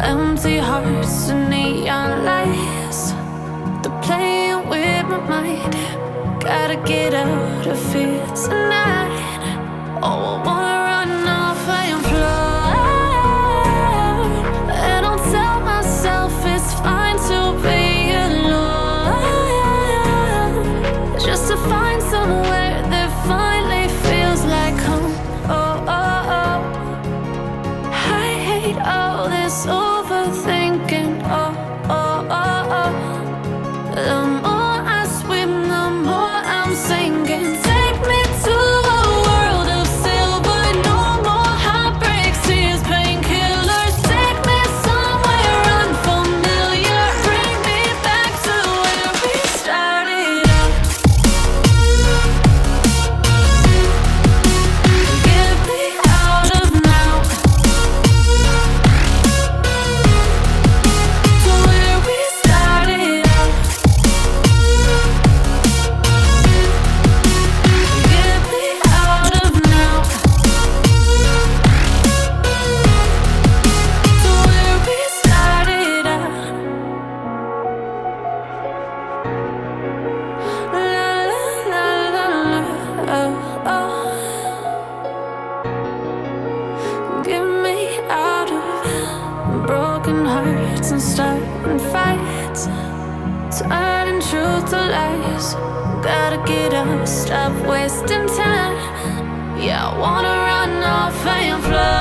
Empty hearts and neon lights, they're playing with my mind. Gotta get out of here tonight. Oh, I wanna run off and fly. And I'll tell myself it's fine to be alone, just to find somewhere that finally feels like home. Oh, oh, oh. I hate all this overthinking. Oh, oh, oh, oh. The more I swim, the more I'm sinking. Take me to a world of silver. No more heartbreaks, tears, painkillers. Take me somewhere unfamiliar. Bring me back to where we started out. Get me out of now, to where we started out. Get me out of now, to where we started out. La la la la la, oh, oh. Get me out of broken hearts and starting fights, turning truth to lies. Gotta get up, stop wasting time. Yeah, I wanna run off and fly.